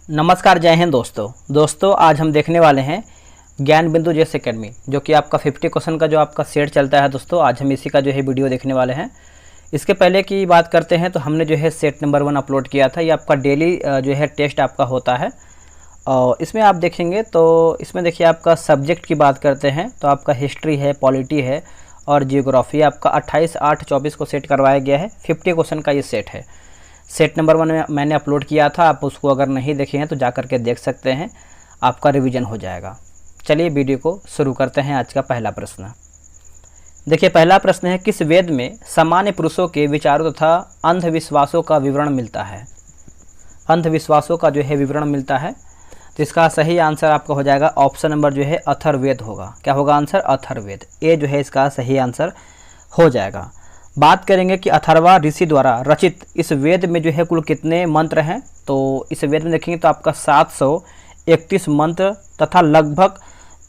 नमस्कार, जय हिंद दोस्तों आज हम देखने वाले हैं ज्ञान बिंदु जेस एकेडमी, जो कि आपका 50 क्वेश्चन का जो आपका सेट चलता है दोस्तों। आज हम इसी का जो है वीडियो देखने वाले हैं। इसके पहले की बात करते हैं तो हमने जो है सेट नंबर 1 अपलोड किया था। ये आपका डेली जो है टेस्ट आपका होता है और इसमें आप देखेंगे तो इसमें देखिए आपका सब्जेक्ट की बात करते हैं तो आपका हिस्ट्री है, पॉलिटी है और जियोग्राफी आपका 28/8/24 को सेट करवाया गया है। 50 क्वेश्चन का ये सेट है। सेट नंबर 1 में मैंने अपलोड किया था, आप उसको अगर नहीं देखे हैं तो जा करके देख सकते हैं, आपका रिवीजन हो जाएगा। चलिए वीडियो को शुरू करते हैं। आज का पहला प्रश्न देखिए, पहला प्रश्न है, किस वेद में सामान्य पुरुषों के विचारों तथा अंधविश्वासों का विवरण मिलता है? अंधविश्वासों का जो है विवरण मिलता है, तो इसका सही आंसर आपका हो जाएगा ऑप्शन नंबर जो है अथर्ववेद होगा। क्या होगा आंसर? अथर्ववेद। ए जो है इसका सही आंसर हो जाएगा। बात करेंगे कि अथर्वा ऋषि द्वारा रचित इस वेद में जो है कुल कितने मंत्र हैं, तो इस वेद में देखेंगे तो आपका 731 मंत्र तथा लगभग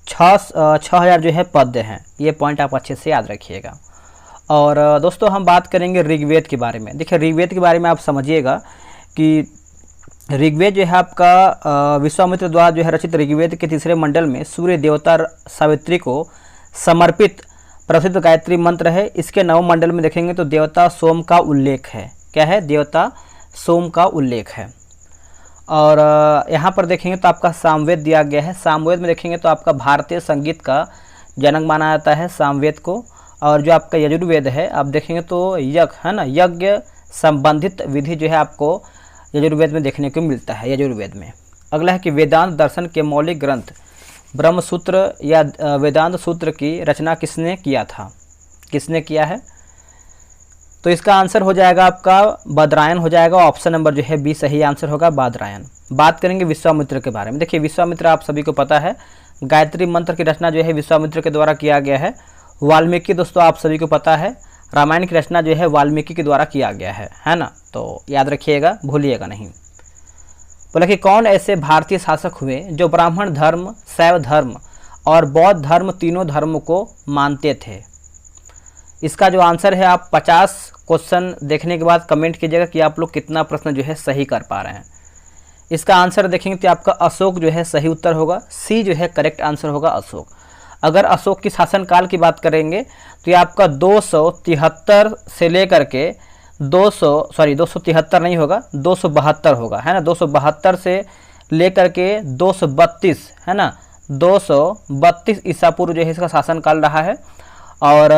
6000 जो है पद्य हैं। ये पॉइंट आप अच्छे से याद रखिएगा। और दोस्तों हम बात करेंगे ऋग्वेद के बारे में। देखिए ऋग्वेद के बारे में आप समझिएगा कि ऋग्वेद जो है आपका विश्वामित्र द्वारा जो है रचित ऋग्वेद के तीसरे मंडल में सूर्य देवता सावित्री को समर्पित प्रसिद्ध गायत्री मंत्र है। इसके नवम मंडल में देखेंगे तो देवता सोम का उल्लेख है। क्या है? देवता सोम का उल्लेख है। और यहाँ पर देखेंगे तो आपका सामवेद दिया गया है। सामवेद में देखेंगे तो आपका भारतीय संगीत का जनक माना जाता है सामवेद को। और जो आपका यजुर्वेद है आप देखेंगे तो यज्ञ है ना, यज्ञ संबंधित विधि जो है आपको यजुर्वेद में देखने को मिलता है। यजुर्वेद में अगला है कि वेदांत दर्शन के मौलिक ग्रंथ ब्रह्मसूत्र या वेदांत सूत्र की रचना किसने किया था? किसने किया है? तो इसका आंसर हो जाएगा आपका बादरायण हो जाएगा। ऑप्शन नंबर जो है बी सही आंसर होगा, बादरायण। बात करेंगे विश्वामित्र के बारे में। देखिए विश्वामित्र आप सभी को पता है, गायत्री मंत्र की रचना जो है विश्वामित्र के द्वारा किया गया है। वाल्मीकि दोस्तों आप सभी को पता है, रामायण की रचना जो है वाल्मीकि के द्वारा किया गया है ना, तो याद रखिएगा, भूलिएगा नहीं। बोला कि कौन ऐसे भारतीय शासक हुए जो ब्राह्मण धर्म, शैव धर्म और बौद्ध धर्म तीनों धर्मों को मानते थे? इसका जो आंसर है, आप 50 क्वेश्चन देखने के बाद कमेंट कीजिएगा कि आप लोग कितना प्रश्न जो है सही कर पा रहे हैं। इसका आंसर देखेंगे तो आपका अशोक जो है सही उत्तर होगा। सी जो है करेक्ट आंसर होगा, अशोक। अगर अशोक की शासनकाल की बात करेंगे तो ये आपका 273 से लेकर के 273 नहीं होगा, 272 होगा, है ना। 272 से लेकर के 232 है ना, 232 ईसा पूर्व जो है इसका शासनकाल रहा है। और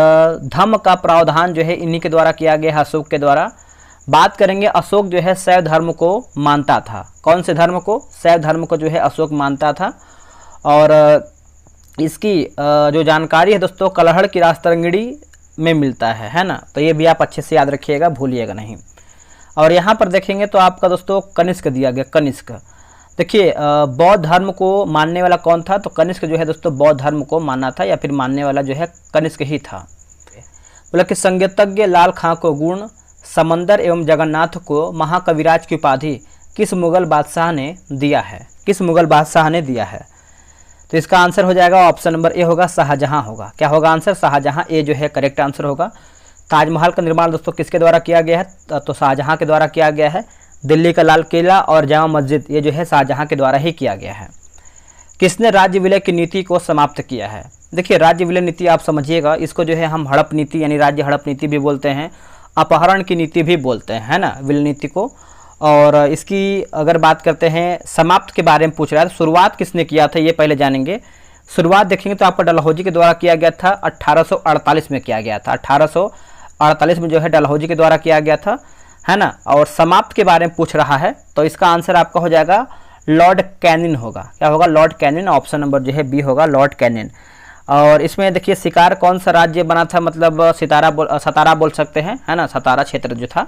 धम्म का प्रावधान जो है इन्हीं के द्वारा किया गया है, अशोक के द्वारा। बात करेंगे अशोक जो है शैव धर्म को मानता था। कौन से धर्म को? शैव धर्म को जो है अशोक मानता था। और इसकी जो जानकारी है दोस्तों कलहड़ की राजतरंगिणी में मिलता है ना, तो ये भी आप अच्छे से याद रखिएगा, भूलिएगा नहीं। और यहाँ पर देखेंगे तो आपका दोस्तों कनिष्क दिया गया, कनिष्क। देखिए बौद्ध धर्म को मानने वाला कौन था? तो कनिष्क जो है दोस्तों बौद्ध धर्म को माना था, या फिर मानने वाला जो है कनिष्क ही था। बोला कि संगीतज्ञ लाल खां को गुण समंदर एवं जगन्नाथ को महाकविराज की उपाधि किस मुगल बादशाह ने दिया है? किस मुगल बादशाह ने दिया है? तो इसका आंसर हो जाएगा ऑप्शन नंबर ए होगा, शाहजहां होगा। क्या होगा आंसर? शाहजहां। ए जो है करेक्ट आंसर होगा। ताजमहल का निर्माण दोस्तों किसके द्वारा किया गया है? तो शाहजहां के द्वारा किया गया है। दिल्ली का लाल किला और जामा मस्जिद ये जो है शाहजहां के द्वारा ही किया गया है। किसने राज्य विलय की नीति को समाप्त किया है? देखिए राज्य विलय नीति आप समझिएगा, इसको जो है हम हड़प नीति यानी राज्य हड़प नीति भी बोलते हैं, अपहरण की नीति भी बोलते हैं, है ना, विलय नीति को। और इसकी अगर बात करते हैं समाप्त के बारे में पूछ रहा है, तो शुरुआत किसने किया था ये पहले जानेंगे। शुरुआत देखेंगे तो आपका डलहौजी के द्वारा किया गया था, 1848 में किया गया था। 1848 में जो है डलहौजी के द्वारा किया गया था, है ना। और समाप्त के बारे में पूछ रहा है, तो इसका आंसर आपका हो जाएगा लॉर्ड कैनिन होगा। क्या होगा? Lord canine. ऑप्शन नंबर जो है बी होगा, लॉर्ड कैनिन। और इसमें देखिए शिकार कौन सा राज्य बना था, मतलब सतारा बोल सकते हैं, है ना, सतारा क्षेत्र जो था।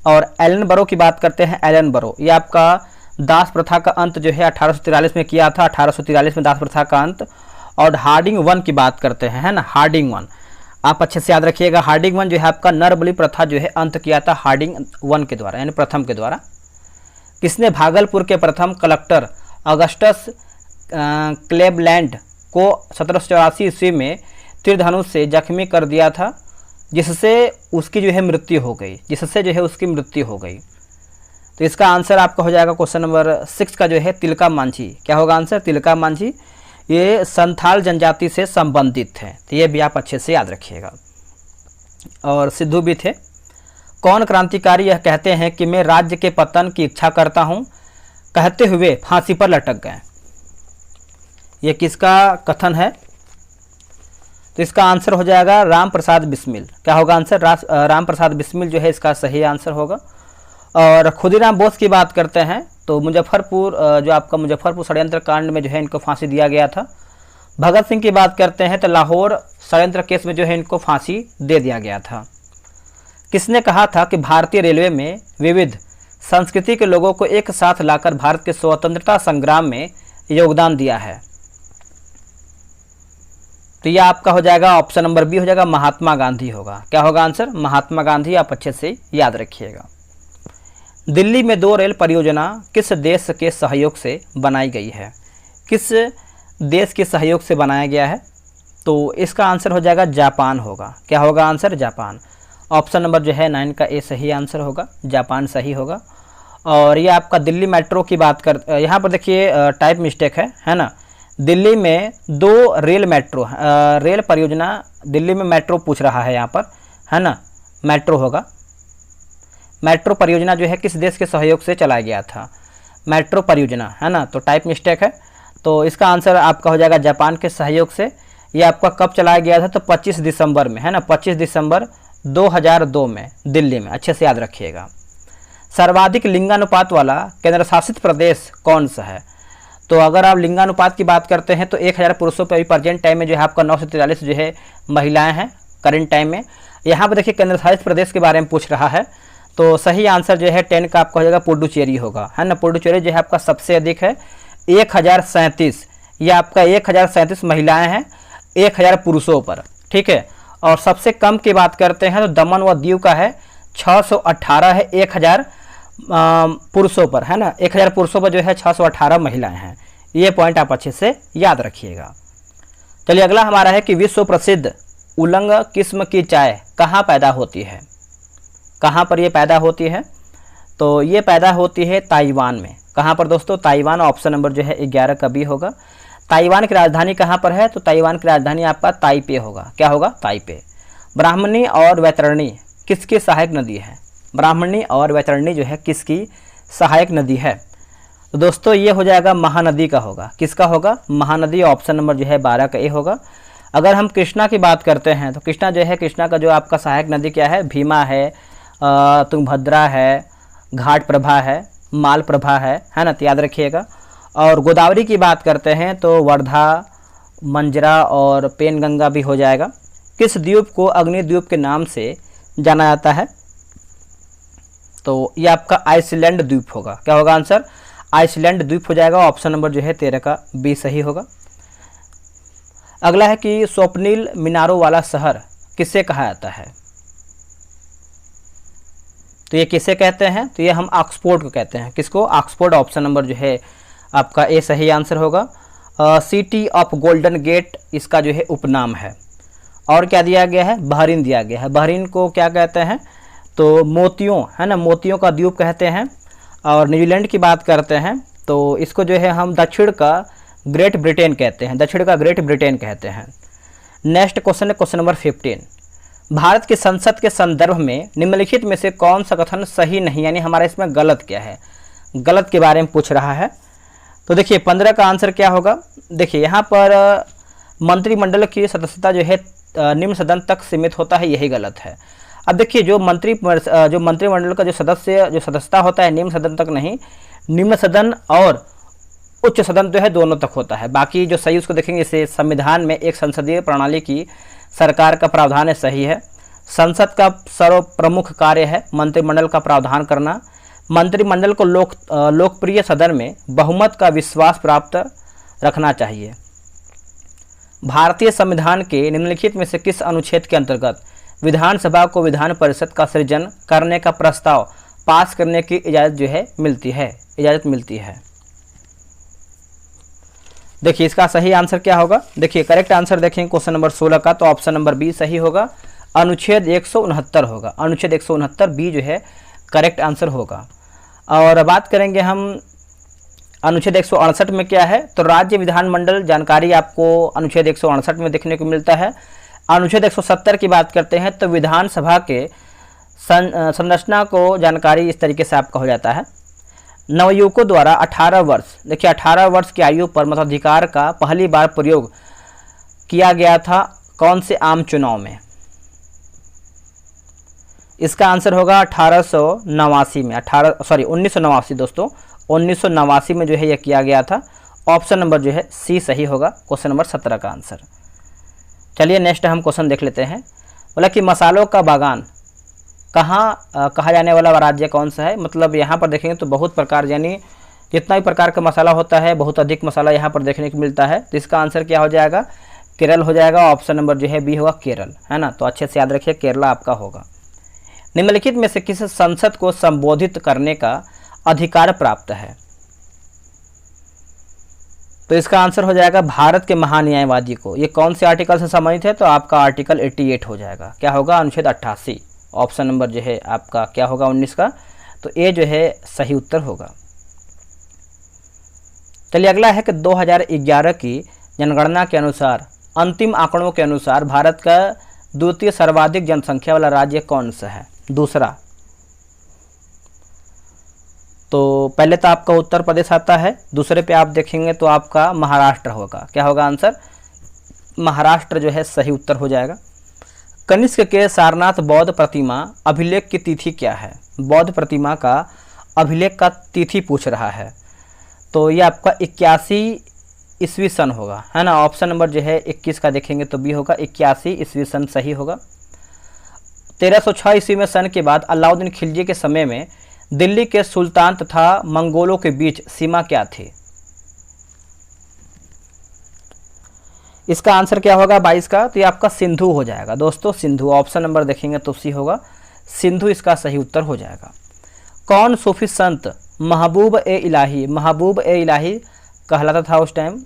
और एलन बरो की बात करते हैं, एलन बरो ये आपका दास प्रथा का अंत जो है 1843 में किया था। 1843 में दास प्रथा का अंत। और हार्डिंग 1 की बात करते हैं, है ना, हार्डिंग 1 आप अच्छे से याद रखिएगा। हार्डिंग 1 जो है आपका नरबली प्रथा जो है अंत किया था हार्डिंग 1 के द्वारा, यानी प्रथम के द्वारा। किसने भागलपुर के प्रथम कलेक्टर अगस्टस क्लेवलैंड को 1784 ईस्वी में तीर धनुष से जख्मी कर दिया था, जिससे उसकी जो है मृत्यु हो गई, जिससे जो है उसकी मृत्यु हो गई? तो इसका आंसर आपका हो जाएगा क्वेश्चन नंबर 6 का जो है तिलका मांझी। क्या होगा आंसर? तिलका मांझी। ये संथाल जनजाति से संबंधित है, तो ये भी आप अच्छे से याद रखिएगा। और सिद्धू भी थे। कौन क्रांतिकारी यह कहते हैं कि मैं राज्य के पतन की इच्छा करता हूं, कहते हुए फांसी पर लटक गए? ये किसका कथन है? तो इसका आंसर हो जाएगा राम प्रसाद बिस्मिल। क्या होगा आंसर? राम प्रसाद बिस्मिल जो है इसका सही आंसर होगा। और खुदीराम बोस की बात करते हैं तो मुजफ्फरपुर, जो आपका मुजफ्फरपुर षड्यंत्र कांड में जो है इनको फांसी दिया गया था। भगत सिंह की बात करते हैं तो लाहौर षड्यंत्र केस में जो है इनको फांसी दे दिया गया था। किसने कहा था कि भारतीय रेलवे में विविध संस्कृति के लोगों को एक साथ लाकर भारत के स्वतंत्रता संग्राम में योगदान दिया है? तो यह आपका हो जाएगा ऑप्शन नंबर बी हो जाएगा, महात्मा गांधी होगा। क्या होगा आंसर? महात्मा गांधी। आप अच्छे से याद रखिएगा। दिल्ली में 2 रेल परियोजना किस देश के सहयोग से बनाई गई है? किस देश के सहयोग से बनाया गया है? तो इसका आंसर हो जाएगा जापान होगा। क्या होगा आंसर? जापान। ऑप्शन नंबर जो है 9 का ए सही आंसर होगा, जापान सही होगा। और ये आपका दिल्ली मेट्रो की बात कर, यहाँ पर देखिए टाइप मिस्टेक है ना। दिल्ली में 2 रेल मेट्रो रेल परियोजना, दिल्ली में मेट्रो पूछ रहा है यहाँ पर, है ना, मेट्रो होगा। मेट्रो परियोजना जो है किस देश के सहयोग से चलाया गया था? मेट्रो परियोजना, है ना, तो टाइप मिस्टेक है। तो इसका आंसर आपका हो जाएगा जापान के सहयोग से। ये आपका कब चलाया गया था? तो 25 दिसंबर में, है ना, 25 दिसंबर 2002 में दिल्ली में। अच्छे से याद रखिएगा। सर्वाधिक लिंगानुपात वाला केंद्र शासित प्रदेश कौन सा है? तो अगर आप लिंगानुपात की बात करते हैं तो 1000 पुरुषों पर अभी प्रेजेंट टाइम में जो है आपका 943 जो है महिलाएं हैं करेंट टाइम में। यहाँ पर देखिए केंद्र शासित प्रदेश के बारे में पूछ रहा है, तो सही आंसर जो है 10 का आपका हो जाएगा पुडुचेरी होगा, है ना। पुडुचेरी जो है आपका सबसे अधिक है, 1037। ये आपका 1037 महिलाएं हैं 1000 पुरुषों पर, ठीक है। और सबसे कम की बात करते हैं तो दमन व दीव का है 618 है 1000 पुरुषों पर, है ना। 1000 पुरुषों पर जो है 618 महिलाएं हैं। ये पॉइंट आप अच्छे से याद रखिएगा। चलिए अगला हमारा है कि विश्व प्रसिद्ध उलंग किस्म की चाय कहाँ पैदा होती है? कहाँ पर ये पैदा होती है? तो ये पैदा होती है ताइवान में। कहाँ पर दोस्तों? ताइवान। ऑप्शन नंबर जो है 11 का बी होगा। ताइवान की राजधानी कहाँ पर है? तो ताइवान की राजधानी आपका ताइपे होगा। क्या होगा? ताइपे। ब्राह्मणी और वैतरणी किसकी सहायक नदी है? ब्राह्मणी और वैतरणी जो है किसकी सहायक नदी है? तो दोस्तों ये हो जाएगा महानदी का होगा। किसका होगा? महानदी। ऑप्शन नंबर जो है 12 का ए होगा। अगर हम कृष्णा की बात करते हैं तो कृष्णा जो है, कृष्णा का जो आपका सहायक नदी क्या है? भीमा है, तुंगभद्रा है, घाट प्रभा है, माल प्रभा है ना, तो याद रखिएगा। और गोदावरी की बात करते हैं तो वर्धा, मंजरा और पेनगंगा भी हो जाएगा। किस द्वीप को अग्नि द्वीप के नाम से जाना जाता है? तो ये आपका आइसलैंड द्वीप होगा। क्या होगा आंसर? आइसलैंड द्वीप हो जाएगा। ऑप्शन नंबर जो है 13 का बी सही होगा। अगला है कि स्वप्निल मीनारों वाला शहर किसे कहा जाता है? तो ये किसे कहते हैं? तो ये हम ऑक्सफोर्ड को कहते हैं। किसको? ऑक्सफोर्ड। ऑप्शन नंबर जो है आपका ए सही आंसर होगा। सिटी ऑफ गोल्डन गेट इसका जो है उपनाम है। और क्या दिया गया है? बहरीन दिया गया है। बहरीन को क्या कहते हैं? तो मोतियों, है ना, मोतियों का द्वीप कहते हैं। और न्यूजीलैंड की बात करते हैं तो इसको जो है हम दक्षिण का ग्रेट ब्रिटेन कहते हैं। दक्षिण का ग्रेट ब्रिटेन कहते हैं। नेक्स्ट क्वेश्चन है क्वेश्चन नंबर 15। भारत की संसद के संदर्भ में निम्नलिखित में से कौन सा कथन सही नहीं, यानी हमारा इसमें गलत क्या है? गलत के बारे में पूछ रहा है। तो देखिए 15 का आंसर क्या होगा? देखिए यहाँ पर मंत्रिमंडल की सदस्यता जो है निम्न सदन तक सीमित होता है, यही गलत है। अब देखिए जो मंत्रिमंडल का जो सदस्यता होता है निम्न सदन तक नहीं, निम्न सदन और उच्च सदन जो है दोनों तक होता है। बाकी जो सही उसको देखेंगे, इसे संविधान में एक संसदीय प्रणाली की सरकार का प्रावधान है, सही है। संसद का सर्व प्रमुख कार्य है मंत्रिमंडल का प्रावधान करना। मंत्रिमंडल को लोकप्रिय सदन में बहुमत का विश्वास प्राप्त रखना चाहिए। भारतीय संविधान के निम्नलिखित में से किस अनुच्छेद के अंतर्गत विधानसभा को विधान परिषद का सृजन करने का प्रस्ताव पास करने की इजाज़त जो है मिलती है? देखिए इसका सही आंसर क्या होगा? देखिए करेक्ट आंसर देखें क्वेश्चन नंबर 16 का, तो ऑप्शन नंबर बी सही होगा। अनुच्छेद 169 होगा। अनुच्छेद 169 बी जो है करेक्ट आंसर होगा। और बात करेंगे हम अनुच्छेद 168 में क्या है, तो राज्य विधानमंडल जानकारी आपको अनुच्छेद 168 में देखने को मिलता है। अनुच्छेद 170 की बात करते हैं तो विधानसभा के संरचना को जानकारी इस तरीके से आपका हो जाता है। नवयुवकों द्वारा 18 वर्ष, देखिए 18 वर्ष की आयु पर मताधिकार का पहली बार प्रयोग किया गया था कौन से आम चुनाव में? इसका आंसर होगा 1889 में, 1989 दोस्तों, 1989 में जो है यह किया गया था। ऑप्शन नंबर जो है सी सही होगा, क्वेश्चन नंबर 17 का आंसर। चलिए नेक्स्ट हम क्वेश्चन देख लेते हैं। बोला कि मसालों का बागान कहा जाने वाला राज्य कौन सा है? मतलब यहाँ पर देखेंगे तो बहुत प्रकार, यानी जितना भी प्रकार का मसाला होता है बहुत अधिक मसाला यहाँ पर देखने को मिलता है। तो इसका आंसर क्या हो जाएगा? केरल हो जाएगा। ऑप्शन नंबर जो है बी होगा, केरल, है ना। तो अच्छे से याद रखिए, केरला आपका होगा। निम्नलिखित में से किस संसद को संबोधित करने का अधिकार प्राप्त है? तो इसका आंसर हो जाएगा भारत के महान्यायवादी को। ये कौन से आर्टिकल से संबंधित है? तो आपका आर्टिकल 88 हो जाएगा। क्या होगा? अनुच्छेद 88। ऑप्शन नंबर जो है आपका क्या होगा? 19 का। तो ये जो है सही उत्तर होगा। चलिए अगला है कि 2011 की जनगणना के अनुसार, अंतिम आंकड़ों के अनुसार भारत का द्वितीय सर्वाधिक जनसंख्या वाला राज्य कौन सा है? दूसरा। तो पहले तो आपका उत्तर प्रदेश आता है, दूसरे पे आप देखेंगे तो आपका महाराष्ट्र होगा। क्या होगा आंसर? महाराष्ट्र जो है सही उत्तर हो जाएगा। कनिष्क के सारनाथ बौद्ध प्रतिमा अभिलेख की तिथि क्या है? बौद्ध प्रतिमा का अभिलेख का तिथि पूछ रहा है। तो ये आपका 81 ईस्वी सन होगा, है ना। ऑप्शन नंबर जो है 21 का देखेंगे तो बी होगा, 81 ईस्वी सन सही होगा। 1306 ईस्वी में सन के बाद अलाउद्दीन खिलजी के समय में दिल्ली के सुल्तान तथा मंगोलों के बीच सीमा क्या थी? इसका आंसर क्या होगा 22 का? तो ये आपका सिंधु हो जाएगा दोस्तों, सिंधु। ऑप्शन नंबर देखेंगे तो सी होगा, सिंधु इसका सही उत्तर हो जाएगा। कौन सूफी संत महबूब ए इलाही कहलाता था उस टाइम?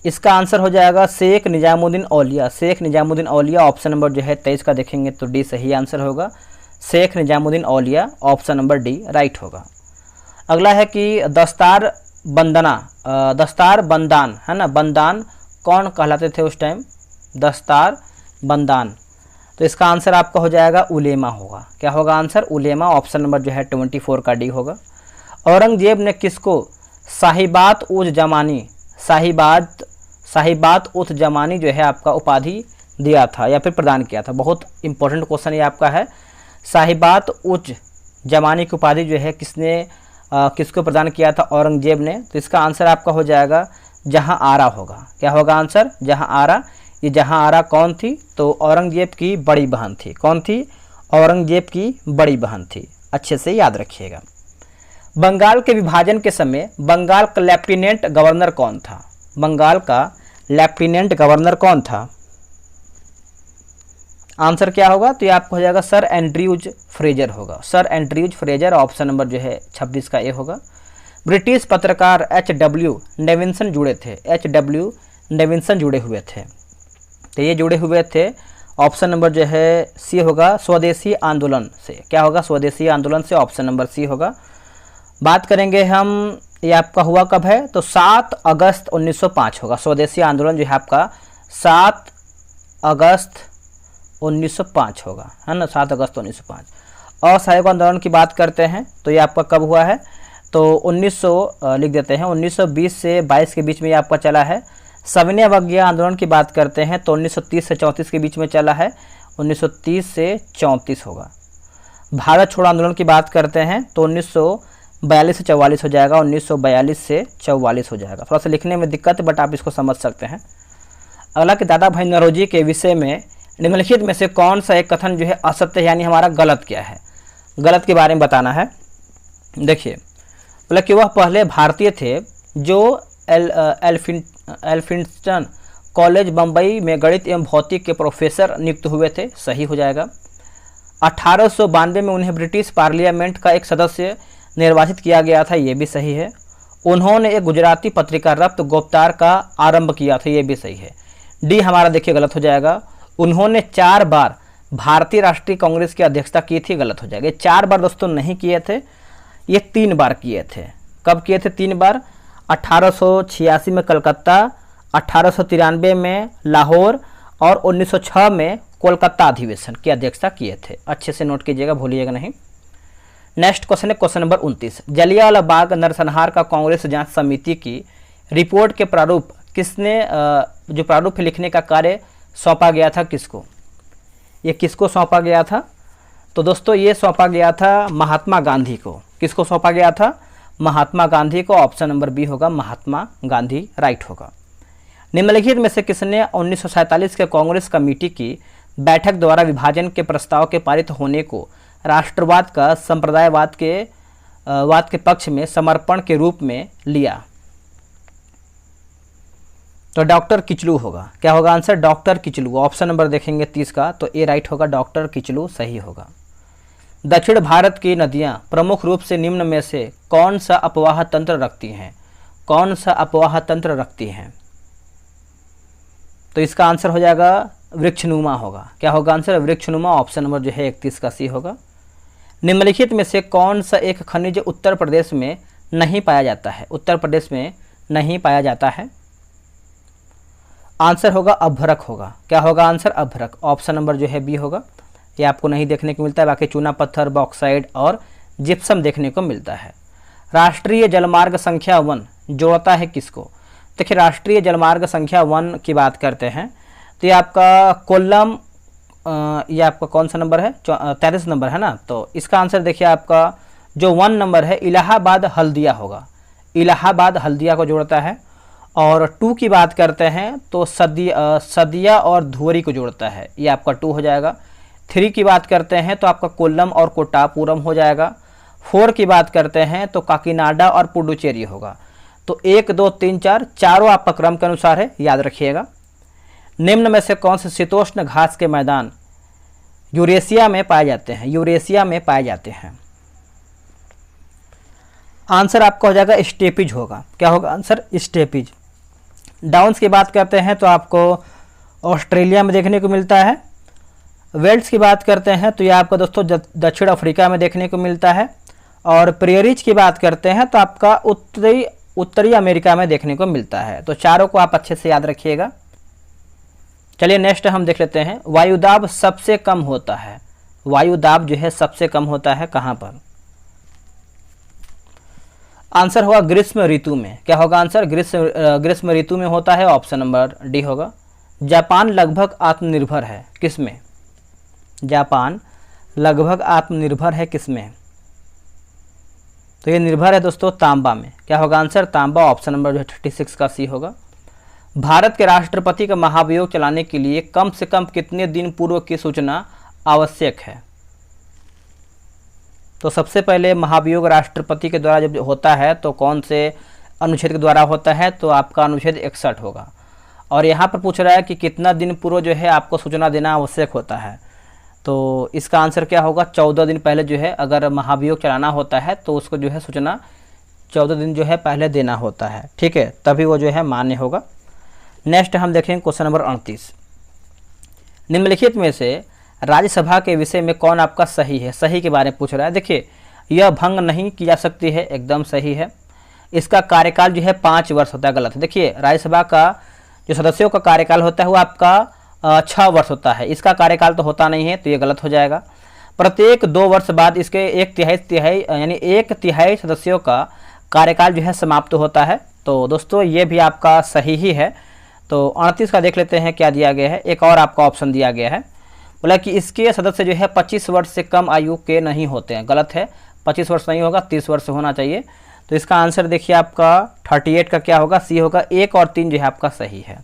इसका आंसर हो जाएगा शेख निजामुद्दीन औलिया, शेख निजामुद्दीन औलिया। ऑप्शन नंबर जो है 23 का देखेंगे तो डी सही आंसर होगा, शेख निजामुद्दीन औलिया। ऑप्शन नंबर डी राइट होगा। अगला है कि दस्तार बंदान, है ना, बंदान कौन कहलाते थे उस टाइम? दस्तार बंदान। तो इसका आंसर आपका हो जाएगा उलेमा होगा। क्या होगा आंसर? उलेमा। ऑप्शन नंबर जो है 24 का डी होगा। औरंगजेब ने किसको साहिबात उज जमानी जो है आपका उपाधि दिया था या फिर प्रदान किया था? बहुत इंपॉर्टेंट क्वेश्चन ये आपका है। साहिबात उज जमानी की उपाधि जो है किसको प्रदान किया था? औरंगजेब ने। तो इसका आंसर आपका हो जाएगा जहां आरा होगा। क्या होगा आंसर? जहां आरा। ये जहां आरा कौन थी? तो औरंगजेब की बड़ी बहन थी। कौन थी? औरंगजेब की बड़ी बहन थी। अच्छे से याद रखिएगा। बंगाल के विभाजन के समय बंगाल का लेफ्टिनेंट गवर्नर कौन था? बंगाल का लेफ्टिनेंट गवर्नर कौन था? आंसर क्या होगा? तो ये आपको हो जाएगा सर एंड्रयूज फ्रेजर होगा, sir Andrews Fraser. Option number जो है 26 का ए होगा। ब्रिटिश पत्रकार H.W. डेविसन जुड़े थे, H.W. डेविसन जुड़े हुए थे। तो ये जुड़े हुए थे। ऑप्शन नंबर जो है सी होगा, स्वदेशी आंदोलन से। क्या होगा? स्वदेशी आंदोलन से। ऑप्शन नंबर सी होगा। बात करेंगे हम, ये आपका हुआ कब है? तो 7 अगस्त 1905 होगा। स्वदेशी आंदोलन जो है आपका 7 अगस्त 1905 होगा, है ना, 7 अगस्त 1905। असहयोग आंदोलन की बात करते हैं तो ये आपका कब हुआ है? तो 1900 लिख देते हैं, 1920 से 22 के बीच में ये आपका चला है। सविनय अवज्ञा आंदोलन की बात करते हैं तो 1930 से 34 के बीच में चला है, 1930 से 34 होगा। भारत छोड़ो आंदोलन की बात करते हैं तो 1942 से 44 हो जाएगा, 1942 से 44 हो जाएगा। थोड़ा सा लिखने में दिक्कत है बट आप इसको समझ सकते हैं। अगला कि दादा भाई नौरोजी के विषय में निम्नलिखित में से कौन सा एक कथन जो है असत्य है, यानी हमारा गलत क्या है? गलत के बारे में बताना है। देखिए, बोला कि वह पहले भारतीय थे जो एल्फिंस्टन कॉलेज बम्बई में गणित एवं भौतिक के प्रोफेसर नियुक्त हुए थे। सही हो जाएगा। 1892 में उन्हें ब्रिटिश पार्लियामेंट का एक सदस्य निर्वाचित किया गया था। ये भी सही है। उन्होंने एक गुजराती पत्रिका रफ्त गुप्तार का आरंभ किया था। ये भी सही है। डी हमारा देखिए गलत हो जाएगा। उन्होंने 4 बार भारतीय राष्ट्रीय कांग्रेस की अध्यक्षता की थी, गलत हो जाएगा। 4 बार दोस्तों नहीं किए थे, ये 3 बार किए थे। कब किए थे? 3 बार। 1886 में कलकत्ता, 1893 में लाहौर और 1906 में कोलकाता अधिवेशन की अध्यक्षता किए थे। अच्छे से नोट कीजिएगा, भूलिएगा नहीं। नेक्स्ट क्वेश्चन है क्वेश्चन नंबर 29। जलियांवाला बाग नरसंहार का कांग्रेस जांच समिति की रिपोर्ट के प्रारूप किसने जो प्रारूप लिखने का कार्य सौंपा गया था, किसको? ये किसको सौंपा गया था? तो दोस्तों ये सौंपा गया था महात्मा गांधी को। किसको सौंपा गया था? महात्मा गांधी को। ऑप्शन नंबर बी होगा, महात्मा गांधी राइट होगा। निम्नलिखित में से किसने 1947 के कांग्रेस कमेटी की बैठक द्वारा विभाजन के प्रस्ताव के पारित होने को राष्ट्रवाद का संप्रदायवाद के पक्ष में समर्पण के रूप में लिया? तो डॉक्टर किचलू होगा। क्या होगा answer? Doctor Kitchlew. Option number देखेंगे 30 का, तो ए राइट होगा, डॉक्टर किचलू सही होगा। दक्षिण भारत की नदियां प्रमुख रूप से निम्न में से कौन सा अपवाह तंत्र रखती हैं? कौन सा अपवाह तंत्र रखती हैं? तो इसका आंसर हो जाएगा वृक्षनुमा होगा। क्या होगा आंसर? वृक्षनुमा। ऑप्शन नंबर जो है 31 का सी होगा। निम्नलिखित में से कौन सा एक खनिज उत्तर प्रदेश में नहीं पाया जाता है? उत्तर प्रदेश में नहीं पाया जाता है। आंसर होगा अभ्रक होगा। क्या होगा आंसर? अभ्रक। ऑप्शन नंबर जो है बी होगा। ये आपको नहीं देखने को मिलता है, बाकी चूना पत्थर, बॉक्साइड और जिप्सम देखने को मिलता है। राष्ट्रीय जलमार्ग संख्या 1 जोड़ता है किसको? देखिए राष्ट्रीय जलमार्ग संख्या 1 की बात करते हैं तो ये आपका कोल्लम, ये आपका कौन सा नंबर है? 33 नंबर है ना। तो इसका आंसर देखिए आपका जो 1 नंबर है इलाहाबाद हल्दिया होगा। इलाहाबाद हल्दिया को जोड़ता है। और 2 की बात करते हैं तो सदिया और धुवरी को जोड़ता है, ये आपका 2 हो जाएगा। 3 की बात करते हैं तो आपका कोल्लम और कोट्टापुरम हो जाएगा। 4 की बात करते हैं तो काकीनाडा और पुडुचेरी होगा। तो 1 2 3 4 चारों आपका क्रम के अनुसार है, याद रखिएगा। निम्न में से कौन से शीतोष्ण घास के मैदान यूरेशिया में पाए जाते हैं? यूरेशिया में पाए जाते हैं। आंसर आपका हो जाएगा स्टेपिज होगा। क्या होगा आंसर? स्टेपिज। डाउन्स की बात करते हैं तो आपको ऑस्ट्रेलिया में देखने को मिलता है। वेल्स की बात करते हैं तो ये आपका दोस्तों दक्षिण अफ्रीका में देखने को मिलता है। और प्रियरिज की बात करते हैं तो आपका उत्तरी अमेरिका में देखने को मिलता है। तो चारों को आप अच्छे से याद रखिएगा। चलिए नेक्स्ट हम देख लेते हैं। वायुदाब सबसे कम होता है, वायुदाब जो है सबसे कम होता है कहाँ पर? आंसर होगा ग्रीष्म ऋतु में। क्या होगा आंसर? ग्रीष्म ऋतु में होता है। ऑप्शन नंबर डी होगा। जापान लगभग आत्मनिर्भर है किसमें? जापान लगभग आत्मनिर्भर है किसमें? तो ये निर्भर है दोस्तों तांबा में। क्या होगा आंसर? तांबा। ऑप्शन नंबर जो है 36 का सी होगा। भारत के राष्ट्रपति का महाभियोग चलाने के लिए कम से कम कितने दिन पूर्व की सूचना आवश्यक है? तो सबसे पहले महाभियोग राष्ट्रपति के द्वारा जब होता है तो कौन से अनुच्छेद के द्वारा होता है? तो आपका अनुच्छेद 61 होगा। और यहाँ पर पूछ रहा है कि कितना दिन पूर्व जो है आपको सूचना देना आवश्यक होता है। तो इसका आंसर क्या होगा? 14 दिन पहले जो है अगर महाभियोग चलाना होता है तो उसको जो है सूचना 14 दिन जो है पहले देना होता है, ठीक है, तभी वो जो है मान्य होगा। नेक्स्ट हम देखेंगे क्वेश्चन नंबर 38। निम्नलिखित में से राज्यसभा के विषय में कौन आपका सही है? सही के बारे में पूछ रहा है। देखिए यह भंग नहीं की जा सकती है, एकदम सही है। इसका कार्यकाल जो है 5 वर्ष होता है, गलत है। देखिए राज्यसभा का जो सदस्यों का कार्यकाल होता है वो आपका 6 वर्ष होता है, इसका कार्यकाल तो होता नहीं है, तो ये गलत हो जाएगा। प्रत्येक 2 वर्ष बाद इसके 1/3 सदस्यों का कार्यकाल जो है समाप्त होता है। तो दोस्तों ये भी आपका सही ही है। तो 38 का देख लेते हैं क्या दिया गया है। एक और आपका ऑप्शन दिया गया है, बोला कि इसके सदस्य जो है 25 वर्ष से कम आयु के नहीं होते हैं, गलत है। 25 वर्ष नहीं होगा, 30 वर्ष होना चाहिए। तो इसका आंसर देखिए आपका 38 का क्या होगा? सी होगा। 1 और 3 जो है आपका सही है।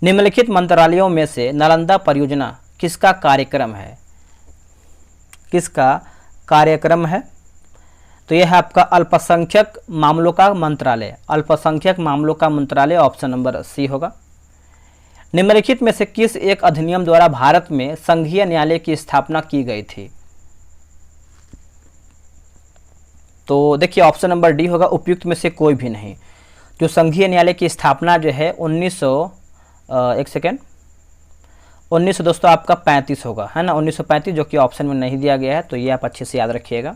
निम्नलिखित मंत्रालयों में से नालंदा परियोजना किसका कार्यक्रम है? किसका कार्यक्रम है? तो यह है आपका अल्पसंख्यक मामलों का मंत्रालय। अल्पसंख्यक मामलों का मंत्रालय। ऑप्शन नंबर सी होगा। निम्नलिखित में से किस एक अधिनियम द्वारा भारत में संघीय न्यायालय की स्थापना की गई थी? तो देखिए ऑप्शन नंबर डी होगा, उपयुक्त में से कोई भी नहीं। जो संघीय न्यायालय की स्थापना जो है 1900 दोस्तों आपका 35 होगा, है ना, 1935, जो कि ऑप्शन में नहीं दिया गया है, तो ये आप अच्छे से याद रखिएगा।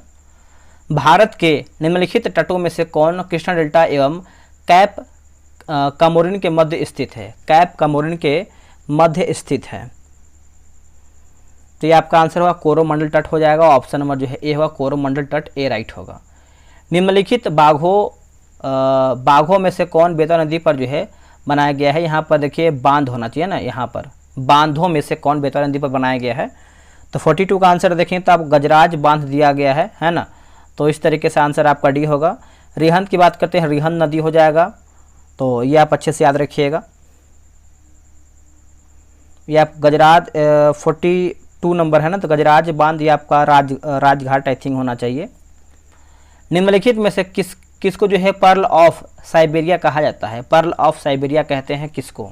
भारत के निम्नलिखित तटों में से कौन कृष्णा डेल्टा एवं कैप कमोरिन के मध्य स्थित है? कैप कमोरिन के मध्य स्थित है, तो ये आपका आंसर होगा कोरोमंडल तट हो जाएगा। ऑप्शन नंबर जो है ए होगा, कोरोमंडल तट, ए राइट होगा। निम्नलिखित बाघों में से कौन बेतवा नदी पर जो है बनाया गया है? यहाँ पर देखिए बांध होना चाहिए ना, यहाँ पर बांधों में से कौन बेतवा नदी पर बनाया गया है? तो 42 का आंसर देखें तो आप गजराज बांध दिया गया है ना, तो इस तरीके से आंसर आपका डी होगा। रिहंद की बात करते हैं, रिहंद नदी हो जाएगा, तो ये आप अच्छे से याद रखिएगा। ये आप गजराज 42 नंबर है ना, तो गजराज बांध ये आपका राजघाट आई थिंक होना चाहिए। निम्नलिखित में से किसको जो है पर्ल ऑफ साइबेरिया कहा जाता है? पर्ल ऑफ साइबेरिया कहते हैं किसको?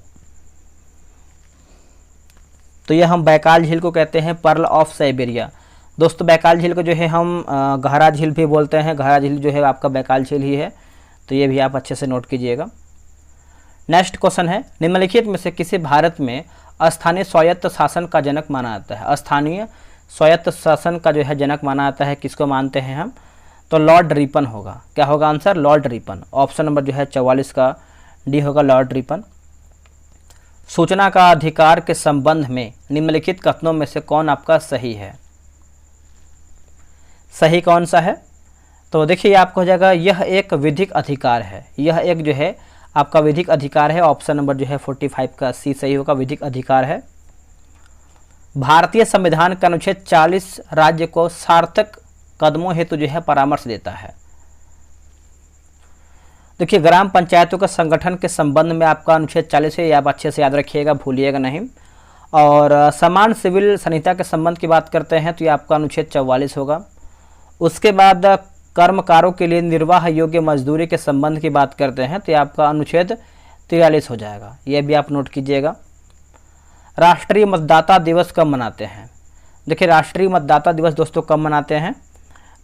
तो ये हम बैकाल झील को कहते हैं पर्ल ऑफ साइबेरिया। दोस्तों बैकाल झील को जो है हम गहरा झील भी बोलते हैं, गहरा झील जो है आपका बैकाल झील ही है, तो ये भी आप अच्छे से नोट कीजिएगा। नेक्स्ट क्वेश्चन है, निम्नलिखित में से किसे भारत में स्थानीय स्वायत्त शासन का जनक माना जाता है? स्थानीय स्वायत्त शासन का जो है जनक माना जाता है, किसको मानते हैं हम? तो लॉर्ड रिपन होगा। क्या होगा answer? Lord Ripon. Option number जो है 44 का डी होगा, लॉर्ड रिपन। सूचना का अधिकार के संबंध में निम्नलिखित कथनों में से कौन आपका सही है? सही कौन सा है? तो देखिए आपको हो जाएगा यह एक विधिक अधिकार है, यह एक जो है आपका विधिक अधिकार है। ऑप्शन नंबर जो है 45 का सी सही होगा, विधिक अधिकार है। भारतीय संविधान का अनुच्छेद 40 राज्य को सार्थक कदमों हेतु जो है परामर्श देता है। देखिए ग्राम पंचायतों के संगठन के संबंध में आपका अनुच्छेद 40 है, ये आप अच्छे से याद रखिएगा, भूलिएगा नहीं। और समान सिविल संहिता के संबंध की बात करते हैं तो ये आपका अनुच्छेद 44 होगा। उसके बाद कर्मकारों के लिए निर्वाह योग्य मजदूरी के संबंध की बात करते हैं तो ये आपका अनुच्छेद 43 हो जाएगा, ये भी आप नोट कीजिएगा। राष्ट्रीय मतदाता दिवस कब मनाते हैं? देखिए राष्ट्रीय मतदाता दिवस दोस्तों कब मनाते हैं?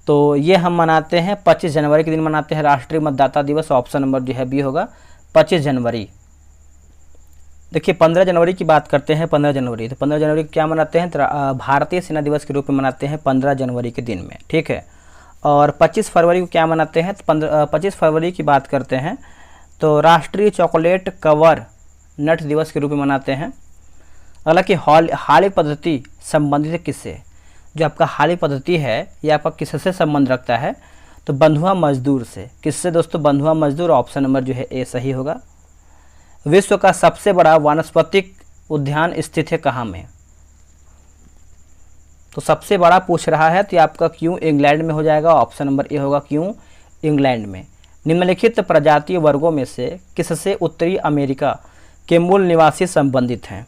तो ये हम मनाते हैं 25 जनवरी के दिन मनाते हैं राष्ट्रीय मतदाता दिवस। ऑप्शन नंबर जो है बी होगा, 25 जनवरी। देखिए 15 जनवरी की बात करते हैं, 15 जनवरी, तो 15 जनवरी क्या मनाते हैं? भारतीय सेना दिवस के रूप में मनाते हैं 15 जनवरी के दिन में, ठीक है। और 25 फरवरी को क्या मनाते हैं? 25 फरवरी की बात करते हैं तो राष्ट्रीय चॉकलेट कवर नट दिवस के रूप में मनाते हैं। हालांकि हाली पद्धति संबंधित है किससे? जो आपका हाली पद्धति है ये आपका किससे संबंध रखता है? तो बंधुआ मजदूर से। किससे दोस्तों? बंधुआ मजदूर। ऑप्शन नंबर जो है ए सही होगा। विश्व का सबसे बड़ा वानस्पतिक उद्यान स्थित है कहाँ में? तो सबसे बड़ा पूछ रहा है तो ये आपका क्यों इंग्लैंड में हो जाएगा। ऑप्शन नंबर ए होगा, क्यों इंग्लैंड में। निम्नलिखित प्रजातीय वर्गों में से किससे उत्तरी अमेरिका के मूल निवासी संबंधित हैं?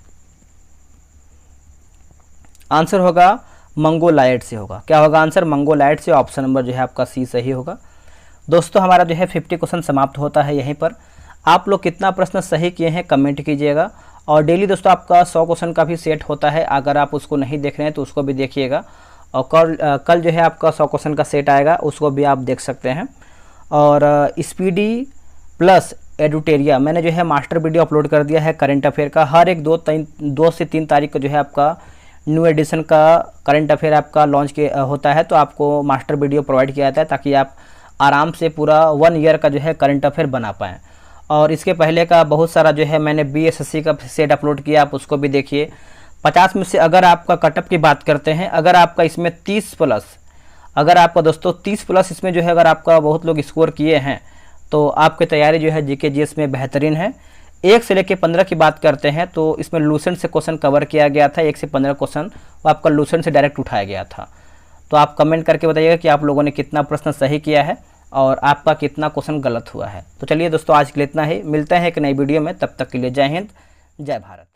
आंसर होगा मंगोलायड से होगा। क्या होगा आंसर? मंगोलायड से। ऑप्शन नंबर जो है आपका सी सही होगा। दोस्तों हमारा जो है 50 क्वेश्चन समाप्त होता है यहीं पर। आप लोग कितना प्रश्न सही किए हैं कमेंट कीजिएगा। और डेली दोस्तों आपका 100 क्वेश्चन का भी सेट होता है, अगर आप उसको नहीं देख रहे हैं तो उसको भी देखिएगा। और कल जो है आपका 100 क्वेश्चन का सेट आएगा, उसको भी आप देख सकते हैं। और स्पीडी प्लस एडुटेरिया मैंने जो है मास्टर वीडियो अपलोड कर दिया है करंट अफेयर का। हर एक 2 से 3 तारीख को जो है आपका न्यू एडिशन का करंट अफेयर आपका लॉन्च होता है, तो आपको मास्टर वीडियो प्रोवाइड किया जाता है ताकि आप आराम से पूरा 1 ईयर का जो है करंट अफेयर बना पाएँ। और इसके पहले का बहुत सारा जो है मैंने बीएसएससी का सेट अपलोड किया, आप उसको भी देखिए। 50 में से अगर आपका कटअप की बात करते हैं, अगर आपका इसमें 30 प्लस, अगर आपका दोस्तों 30 प्लस इसमें जो है अगर आपका बहुत लोग स्कोर किए हैं तो आपकी तैयारी जो है जीके जीएस में बेहतरीन है। 1 से लेकर 15 की बात करते हैं तो इसमें लूसेंट से क्वेश्चन कवर किया गया था। 1 से 15 क्वेश्चन वो आपका लूसेंट से डायरेक्ट उठाया गया था। तो आप कमेंट करके बताइएगा कि आप लोगों ने कितना प्रश्न सही किया है और आपका कितना क्वेश्चन गलत हुआ है। तो चलिए दोस्तों आज के लिए इतना ही, मिलते हैं एक नई वीडियो में, तब तक के लिए जय हिंद, जय भारत।